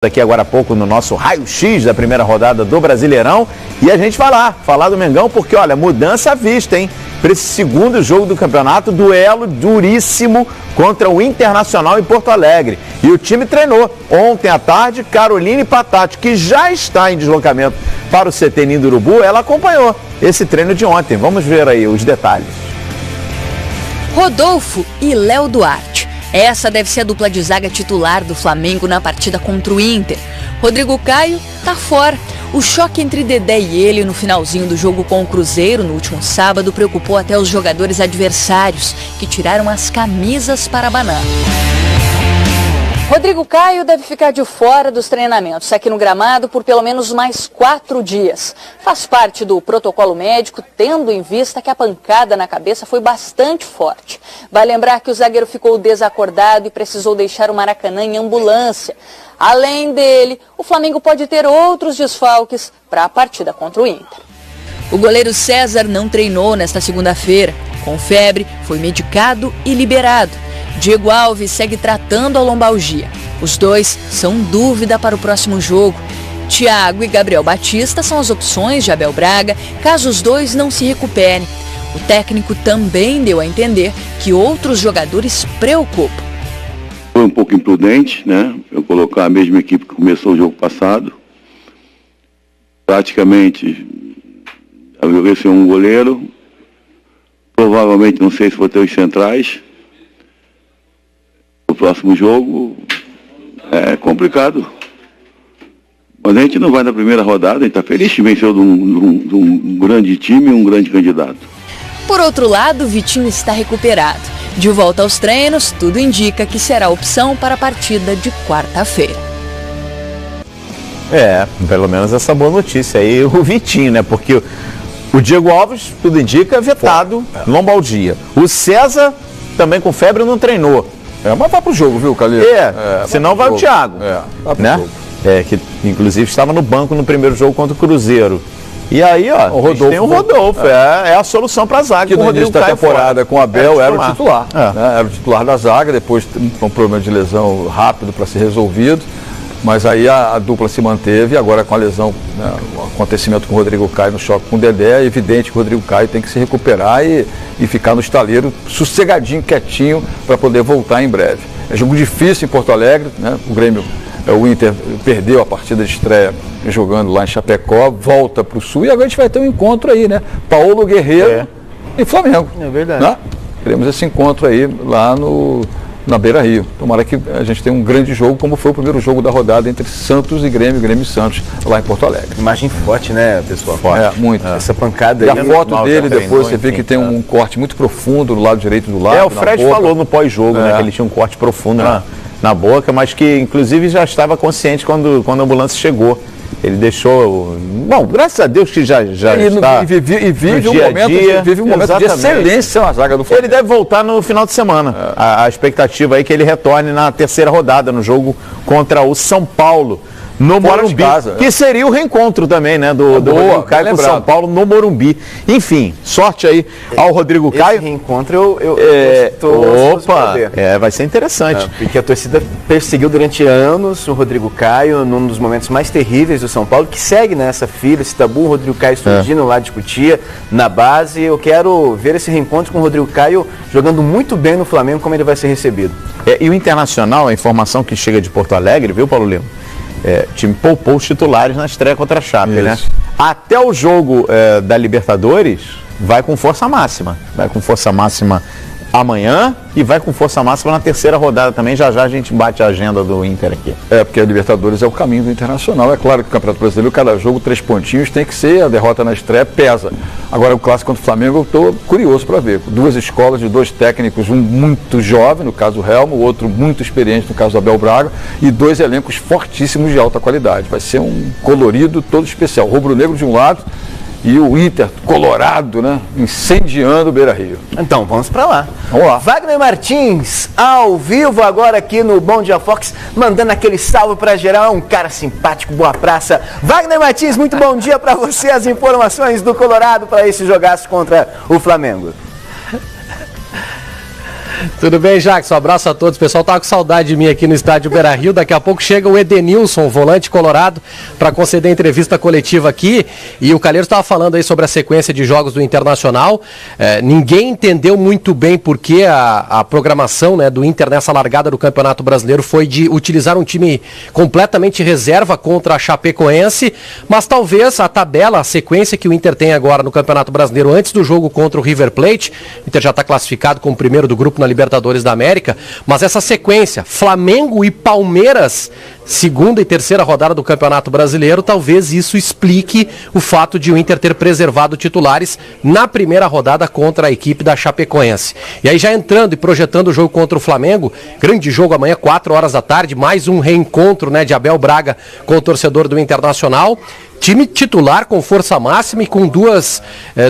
Aqui agora há pouco no nosso raio-x da primeira rodada do Brasileirão, e a gente vai lá falar do Mengão, porque olha, mudança à vista, hein? Para esse segundo jogo do campeonato, duelo duríssimo contra o Internacional em Porto Alegre. E o time treinou ontem à tarde. Caroline Patati, que já está em deslocamento para o CT Ninho do Urubu, ela acompanhou esse treino de ontem. Vamos ver aí os detalhes. Rodolfo e Léo Duarte. Essa deve ser a dupla de zaga titular do Flamengo na partida contra o Inter. Rodrigo Caio tá fora. O choque entre Dedé e ele no finalzinho do jogo com o Cruzeiro no último sábado preocupou até os jogadores adversários, que tiraram as camisas para abanar. Rodrigo Caio deve ficar de fora dos treinamentos aqui no gramado por pelo menos mais 4 dias. Faz parte do protocolo médico, tendo em vista que a pancada na cabeça foi bastante forte. Vai lembrar que o zagueiro ficou desacordado e precisou deixar o Maracanã em ambulância. Além dele, o Flamengo pode ter outros desfalques para a partida contra o Inter. O goleiro César não treinou nesta segunda-feira. Com febre, foi medicado e liberado. Diego Alves segue tratando a lombalgia. Os dois são dúvida para o próximo jogo. Thiago e Gabriel Batista são as opções de Abel Braga, caso os dois não se recuperem. O técnico também deu a entender que outros jogadores preocupam. Foi um pouco imprudente, né? Eu colocar a mesma equipe que começou o jogo passado. Praticamente, eu joguei sem um goleiro. Provavelmente, não sei se vou ter os centrais. O próximo jogo é complicado. Mas a gente não vai na primeira rodada, a gente está feliz que venceu de um grande time e um grande candidato. Por outro lado, Vitinho está recuperado. De volta aos treinos, tudo indica que será a opção para a partida de quarta-feira. Pelo menos essa boa notícia aí, o Vitinho, né? Porque o Diego Alves, tudo indica, vetado, lombalgia. O César, também com febre, não treinou. Mas vai pro jogo, viu, Calil? Senão vai o Thiago, vai pro né? jogo. Que inclusive estava no banco no primeiro jogo contra o Cruzeiro. E aí, ó, o Rodolfo, tem o Rodolfo, é a solução para a zaga. Que no início da temporada com o Abel era o titular. Né? Era o titular da zaga, depois um problema de lesão rápido para ser resolvido. Mas aí a dupla se manteve, agora com a lesão, né, o acontecimento com o Rodrigo Caio no choque com o Dedé, é evidente que o Rodrigo Caio tem que se recuperar e ficar no estaleiro sossegadinho, quietinho, para poder voltar em breve. É jogo difícil em Porto Alegre, né? O Inter perdeu a partida de estreia jogando lá em Chapecó, volta para o Sul e agora a gente vai ter um encontro aí, né? Paulo Guerreiro e Flamengo. É verdade. Né? Teremos esse encontro aí lá na Beira Rio. Tomara que a gente tenha um grande jogo, como foi o primeiro jogo da rodada entre Santos e Grêmio e Santos, lá em Porto Alegre. Imagem forte, né, pessoal? Forte. Muito. Essa pancada e aí. E a foto dele depois, você vê que tem um corte muito profundo no lado direito do lado. O Fred falou no pós-jogo, né, que ele tinha um corte profundo na boca, mas que inclusive já estava consciente quando a ambulância chegou. Ele deixou... Bom, graças a Deus que já está... E vive um momento de excelência na zaga do Flamengo. Ele deve voltar no final de semana. A expectativa aí é que ele retorne na terceira rodada, no jogo contra o São Paulo, no Morumbi. Que seria o reencontro também, né? Do Rodrigo Caio com o São Paulo no Morumbi. Enfim, sorte aí ao Rodrigo Caio. Esse reencontro vai ser interessante. Porque a torcida perseguiu durante anos o Rodrigo Caio num dos momentos mais terríveis do São Paulo, que segue nessa fila, esse tabu, o Rodrigo Caio surgindo lá de Cotia, na base. Eu quero ver esse reencontro com o Rodrigo Caio jogando muito bem no Flamengo, como ele vai ser recebido. E o Internacional, a informação que chega de Porto Alegre, viu, Paulo Lima? O time poupou os titulares na estreia contra a Chape, né? Até o jogo da Libertadores, vai com força máxima. Vai com força máxima amanhã e vai com força máxima na terceira rodada também. Já a gente bate a agenda do Inter aqui. Porque a Libertadores é o caminho do Internacional. É claro que o Campeonato Brasileiro, cada jogo, 3 pontinhos, tem que ser, a derrota na estreia pesa. Agora, o clássico contra o Flamengo, eu estou curioso para ver. 2 escolas de 2 técnicos, um muito jovem, no caso o Helmo, o outro muito experiente, no caso o Abel Braga, e 2 elencos fortíssimos de alta qualidade. Vai ser um colorido todo especial. Rubro-negro de um lado e o Inter colorado, né? Incendiando o Beira Rio. Então, vamos para lá. Vamos lá. Wagner Martins, ao vivo agora aqui no Bom Dia Fox, mandando aquele salve para geral. É um cara simpático, boa praça. Wagner Martins, muito bom dia para você. As informações do Colorado para esse jogaço contra o Flamengo. Tudo bem, Jackson? Um abraço a todos. O pessoal tava com saudade de mim aqui no estádio Beira-Rio. Daqui a pouco chega o Edenilson, volante colorado, para conceder entrevista coletiva aqui. E o Calheiros estava falando aí sobre a sequência de jogos do Internacional. Ninguém entendeu muito bem por que a programação, né, do Inter nessa largada do Campeonato Brasileiro foi de utilizar um time completamente reserva contra a Chapecoense. Mas talvez a tabela, a sequência que o Inter tem agora no Campeonato Brasileiro antes do jogo contra o River Plate, o Inter já está classificado como primeiro do grupo na Libertadores da América, mas essa sequência, Flamengo e Palmeiras, segunda e terceira rodada do Campeonato Brasileiro, talvez isso explique o fato de o Inter ter preservado titulares na primeira rodada contra a equipe da Chapecoense. E aí já entrando e projetando o jogo contra o Flamengo, grande jogo amanhã, 4 horas da tarde, mais um reencontro, né, de Abel Braga com o torcedor do Internacional. Time titular com força máxima e com duas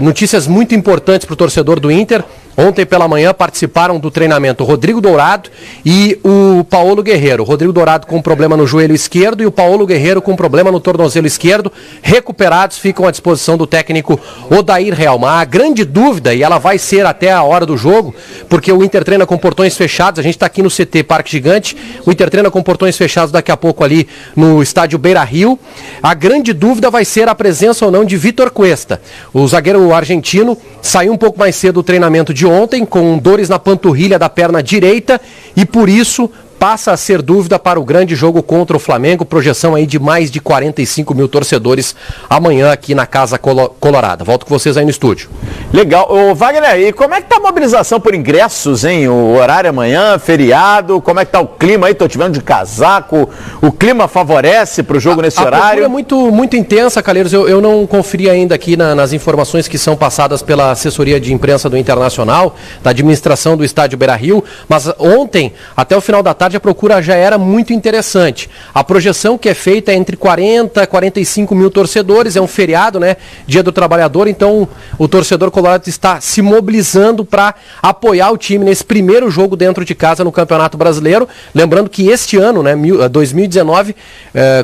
notícias muito importantes para o torcedor do Inter. Ontem pela manhã participaram do treinamento o Rodrigo Dourado e o Paulo Guerreiro. O Rodrigo Dourado com problema no joelho esquerdo e o Paulo Guerreiro com problema no tornozelo esquerdo. Recuperados, ficam à disposição do técnico Odair Helma. A grande dúvida, e ela vai ser até a hora do jogo, porque o Inter treina com portões fechados. A gente está aqui no CT Parque Gigante. O Inter treina com portões fechados daqui a pouco ali no estádio Beira-Rio. A grande dúvida vai ser a presença ou não de Vitor Cuesta. O zagueiro argentino saiu um pouco mais cedo do treinamento de ontem, com dores na panturrilha da perna direita, e por isso passa a ser dúvida para o grande jogo contra o Flamengo, projeção aí de mais de 45 mil torcedores amanhã aqui na Casa Colorada. Volto com vocês aí no estúdio. Legal. Ô, Wagner, e como é que tá a mobilização por ingressos, hein? O horário amanhã, feriado, como é que tá o clima aí? Tô te vendo de casaco, o clima favorece para o jogo nesse horário? A procura é muito intensa, Calheiros. Eu não conferi ainda aqui nas informações que são passadas pela assessoria de imprensa do Internacional, da administração do estádio Beira-Rio, mas ontem, até o final da tarde, a procura já era muito interessante. A projeção que é feita é entre 40 e 45 mil torcedores, é um feriado, né? Dia do Trabalhador, então o torcedor colorado está se mobilizando para apoiar o time nesse primeiro jogo dentro de casa no Campeonato Brasileiro. Lembrando que este ano, né, 2019,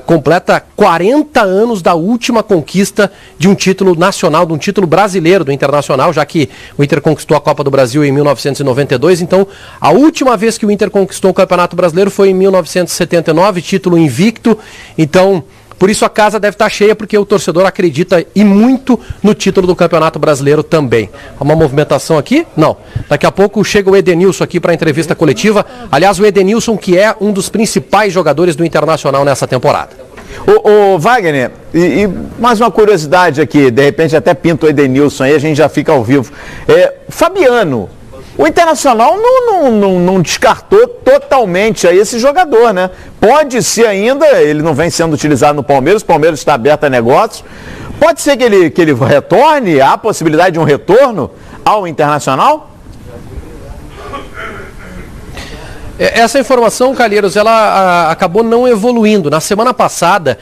completa 40 anos da última conquista de um título nacional, de um título brasileiro do Internacional, já que o Inter conquistou a Copa do Brasil em 1992, então a última vez que o Inter conquistou o Campeonato Brasileiro foi em 1979, título invicto. Então, por isso a casa deve estar cheia, porque o torcedor acredita e muito no título do Campeonato Brasileiro também. Uma movimentação aqui? Não. Daqui a pouco chega o Edenilson aqui para a entrevista coletiva. Aliás, o Edenilson, que é um dos principais jogadores do Internacional nessa temporada. Ô Wagner, e mais uma curiosidade aqui, de repente até pinta o Edenilson aí, a gente já fica ao vivo. Fabiano, o Internacional não descartou totalmente aí esse jogador, né? Pode ser ainda, ele não vem sendo utilizado no Palmeiras, o Palmeiras está aberto a negócios. Pode ser que ele retorne, há a possibilidade de um retorno ao Internacional? Essa informação, Calheiros, ela acabou não evoluindo. Na semana passada,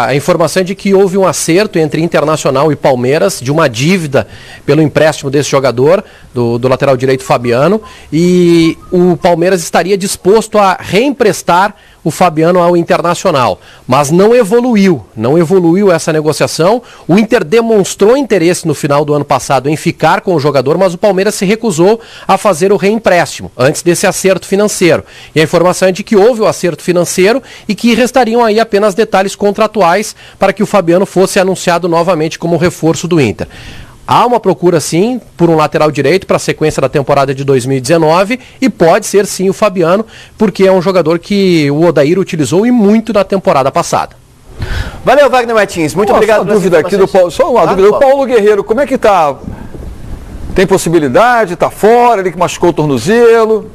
a informação é de que houve um acerto entre Internacional e Palmeiras de uma dívida pelo empréstimo desse jogador, do lateral direito Fabiano, e o Palmeiras estaria disposto a reemprestar o Fabiano ao Internacional, mas não evoluiu essa negociação. O Inter demonstrou interesse no final do ano passado em ficar com o jogador, mas o Palmeiras se recusou a fazer o reempréstimo antes desse acerto financeiro. E a informação é de que houve o acerto financeiro e que restariam aí apenas detalhes contratuais para que o Fabiano fosse anunciado novamente como reforço do Inter. Há uma procura, sim, por um lateral direito para a sequência da temporada de 2019 e pode ser, sim, o Fabiano, porque é um jogador que o Odair utilizou e muito na temporada passada. Valeu, Wagner Martins. Muito obrigado. Uma dúvida aqui do Paulo. Só uma dúvida. O Paulo Guerreiro, como é que está? Tem possibilidade? Está fora? Ele que machucou o tornozelo?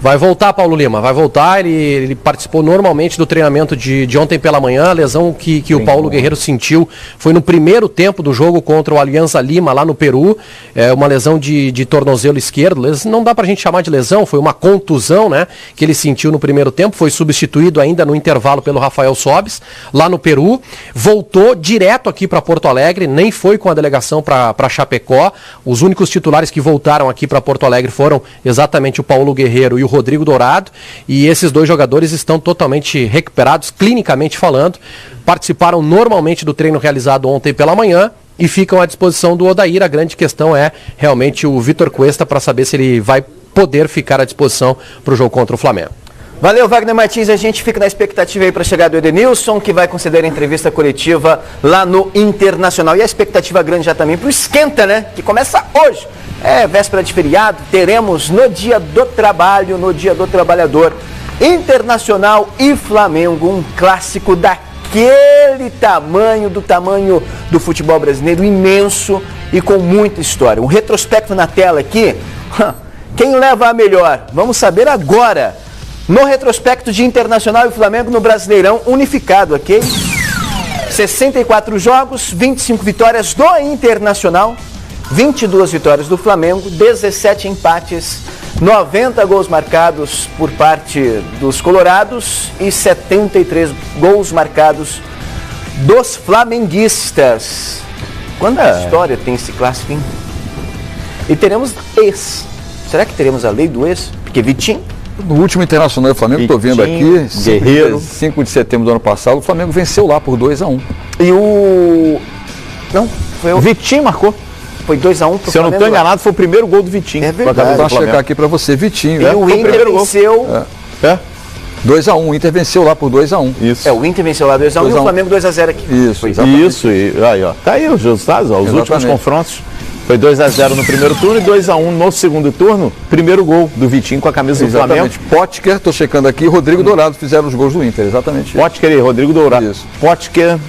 Vai voltar, Paulo Lima, vai voltar. Ele participou normalmente do treinamento de ontem pela manhã. A lesão que o Paulo Guerreiro sentiu foi no primeiro tempo do jogo contra o Alianza Lima, lá no Peru. Uma lesão de tornozelo esquerdo. Não dá pra gente chamar de lesão, foi uma contusão, né? Que ele sentiu no primeiro tempo. Foi substituído ainda no intervalo pelo Rafael Sobis, lá no Peru. Voltou direto aqui para Porto Alegre, nem foi com a delegação para Chapecó. Os únicos titulares que voltaram aqui para Porto Alegre foram exatamente o Paulo Guerreiro e o Rodrigo Dourado, e esses dois jogadores estão totalmente recuperados, clinicamente falando. Participaram normalmente do treino realizado ontem pela manhã, e ficam à disposição do Odair. A grande questão é realmente o Vitor Cuesta para saber se ele vai poder ficar à disposição para o jogo contra o Flamengo. Valeu, Wagner Martins. A gente fica na expectativa aí para a chegada do Edenilson, que vai conceder a entrevista coletiva lá no Internacional. E a expectativa grande já também para o Esquenta, né? Que começa hoje. É véspera de feriado, teremos no Dia do Trabalho, no Dia do Trabalhador, Internacional e Flamengo, um clássico daquele tamanho, do tamanho do futebol brasileiro, imenso e com muita história. Um retrospecto na tela aqui, quem leva a melhor? Vamos saber agora. No retrospecto de Internacional e Flamengo no Brasileirão unificado, ok? 64 jogos, 25 vitórias do Internacional, 22 vitórias do Flamengo, 17 empates, 90 gols marcados por parte dos colorados e 73 gols marcados dos flamenguistas. Quanta história tem esse clássico, hein? E teremos ex. Será que teremos a lei do ex? Porque Vitinho... No último Internacional do Flamengo, estou vendo aqui, Guerreiro. 5 de setembro do ano passado, o Flamengo venceu lá por 2-1. E o... Não, foi o Vitinho marcou. Foi 2-1 pro Flamengo. Se eu não estou enganado, foi o primeiro gol do Vitinho. É verdade. Vou checar aqui para você, Vitinho. E o Inter venceu... 2-1, o Inter venceu lá por 2-1. Isso. O Inter venceu lá 2-1 e o Flamengo 2-0 aqui. Isso, exatamente. Isso, e aí, ó. Tá aí os resultados, ó, os últimos confrontos. Foi 2-0 no primeiro turno e 2-1 no segundo turno. Primeiro gol do Vitinho com a camisa do Flamengo. Potker, estou checando aqui, Rodrigo Dourado fizeram os gols do Inter, exatamente. Potker e Rodrigo Dourado. Isso. Potker,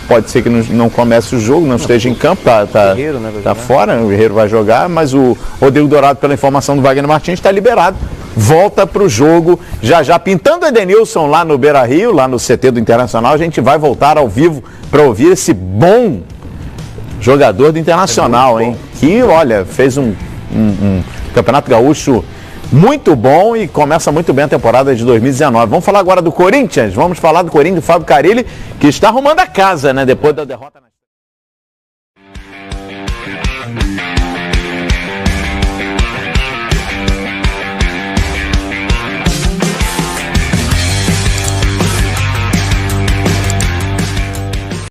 pode ser que não comece o jogo, não esteja em campo, tá fora, o Guerreiro vai jogar, mas o Rodrigo Dourado, pela informação do Wagner Martins, está liberado. Volta para o jogo, já pintando o Edenilson lá no Beira-Rio, lá no CT do Internacional. A gente vai voltar ao vivo para ouvir esse bom jogador do Internacional, hein? Que, olha, fez um Campeonato Gaúcho muito bom e começa muito bem a temporada de 2019. Vamos falar agora do Corinthians? Vamos falar do Corinthians, do Fábio Carille, que está arrumando a casa, né? Depois da derrota na...